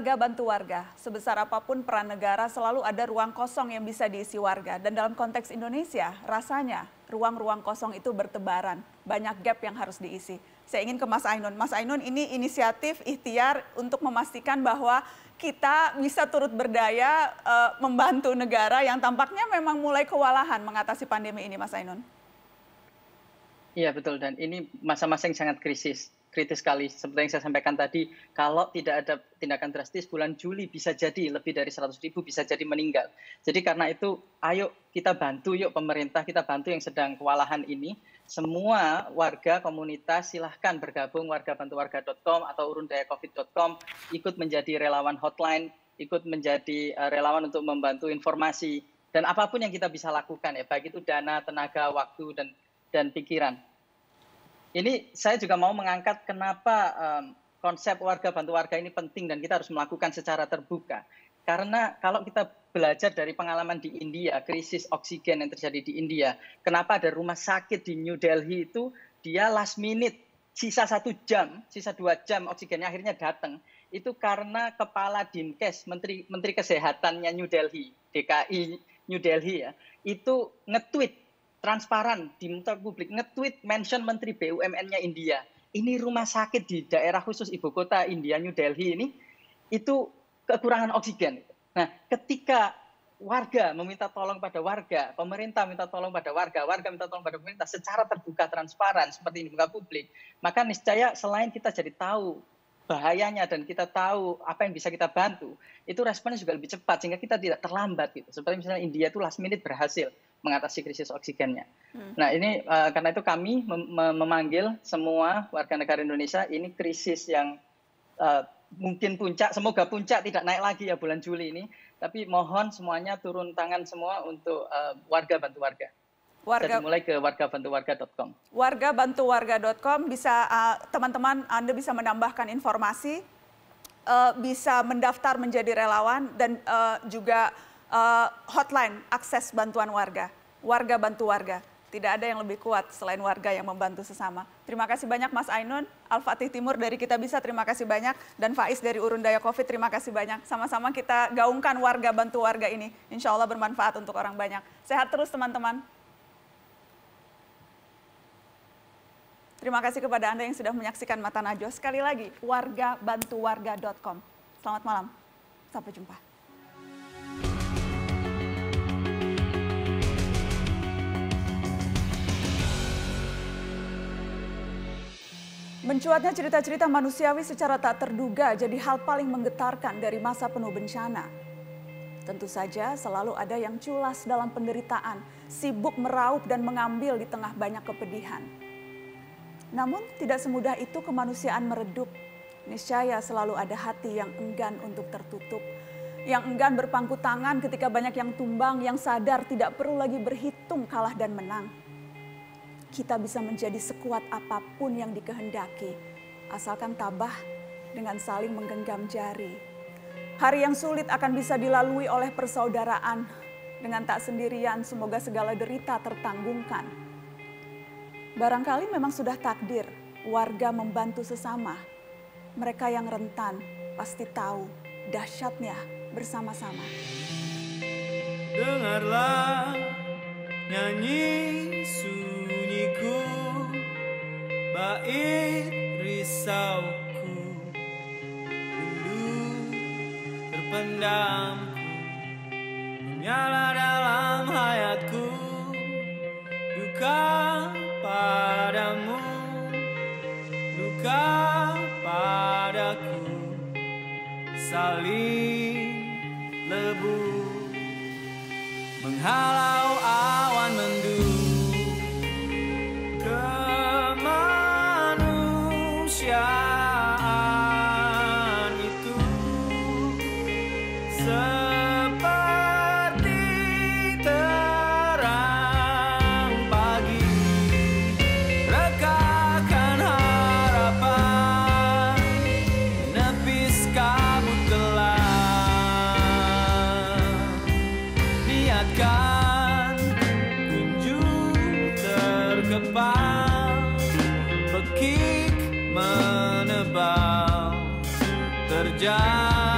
Warga bantu warga. Sebesar apapun peran negara, selalu ada ruang kosong yang bisa diisi warga. Dan dalam konteks Indonesia, rasanya ruang-ruang kosong itu bertebaran. Banyak gap yang harus diisi. Saya ingin ke Mas Ainun. Mas Ainun, ini inisiatif ikhtiar untuk memastikan bahwa kita bisa turut berdaya membantu negara yang tampaknya memang mulai kewalahan mengatasi pandemi ini, Mas Ainun. Iya, betul. Dan ini masa-masa yang sangat kritis sekali. Seperti yang saya sampaikan tadi, kalau tidak ada tindakan drastis, bulan Juli bisa jadi lebih dari 100.000 bisa jadi meninggal. Jadi karena itu, ayo kita bantu, yuk pemerintah, kita bantu yang sedang kewalahan ini. Semua warga komunitas silahkan bergabung wargabantuwarga.com atau urundayacovid.com, ikut menjadi relawan hotline, ikut menjadi relawan untuk membantu informasi. Dan apapun yang kita bisa lakukan, ya, baik itu dana, tenaga, waktu, dan pikiran. Ini saya juga mau mengangkat kenapa konsep warga bantu warga ini penting dan kita harus melakukan secara terbuka. Karena kalau kita belajar dari pengalaman di India, krisis oksigen yang terjadi di India, kenapa ada rumah sakit di New Delhi itu dia last minute, sisa 1 jam, sisa 2 jam oksigennya akhirnya datang. Itu karena kepala Dinkes, Menteri Kesehatannya New Delhi, DKI New Delhi ya, itu nge-tweet transparan di muka publik, nge-tweet mention Menteri BUMN-nya India. Ini rumah sakit di daerah khusus ibu kota India, New Delhi ini, itu kekurangan oksigen. Nah, ketika warga meminta tolong pada warga, pemerintah minta tolong pada warga minta tolong pada pemerintah secara terbuka, transparan, seperti ini di muka publik, maka niscaya selain kita jadi tahu bahayanya dan kita tahu apa yang bisa kita bantu, itu responnya juga lebih cepat sehingga kita tidak terlambat gitu. Seperti misalnya India itu last minute berhasil mengatasi krisis oksigennya. Nah ini karena itu kami memanggil semua warga negara Indonesia, ini krisis yang mungkin puncak, semoga puncak tidak naik lagi ya bulan Juli ini, tapi mohon semuanya turun tangan semua untuk warga bantu warga. Bisa dimulai ke wargabantuwarga.com. Wargabantuwarga.com bisa teman-teman Anda bisa menambahkan informasi, bisa mendaftar menjadi relawan dan juga hotline akses bantuan warga. Warga bantu warga. Tidak ada yang lebih kuat selain warga yang membantu sesama. Terima kasih banyak Mas Ainun, Al-Fatih Timur dari Kita Bisa, terima kasih banyak. Dan Faiz dari Urun Daya Covid, terima kasih banyak. Sama-sama kita gaungkan warga bantu warga ini. Insya Allah bermanfaat untuk orang banyak. Sehat terus teman-teman. Terima kasih kepada Anda yang sudah menyaksikan Mata Najwa. Sekali lagi, wargabantuwarga.com. Selamat malam, sampai jumpa. Mencuatnya cerita-cerita manusiawi secara tak terduga jadi hal paling menggetarkan dari masa penuh bencana. Tentu saja selalu ada yang culas dalam penderitaan, sibuk meraup dan mengambil di tengah banyak kepedihan. Namun tidak semudah itu kemanusiaan meredup. Niscaya selalu ada hati yang enggan untuk tertutup, yang enggan berpangku tangan ketika banyak yang tumbang, yang sadar tidak perlu lagi berhitung kalah dan menang. Kita bisa menjadi sekuat apapun yang dikehendaki, asalkan tabah dengan saling menggenggam jari. Hari yang sulit akan bisa dilalui oleh persaudaraan. Dengan tak sendirian, semoga segala derita tertanggungkan. Barangkali memang sudah takdir warga membantu sesama. Mereka yang rentan pasti tahu dahsyatnya bersama-sama. Dengarlah nyanyi sunyiku, bait risauku, rindu terpendamku, menyala dalam hayatku, duka padamu, duka padaku, saling lebu menghalau awan mendung. Kemanusiaan itu seperti terang pagi, rekahkan harapan, menepis kabut gelap, niatkan kunjung terkepal, bekik menebal terjadi.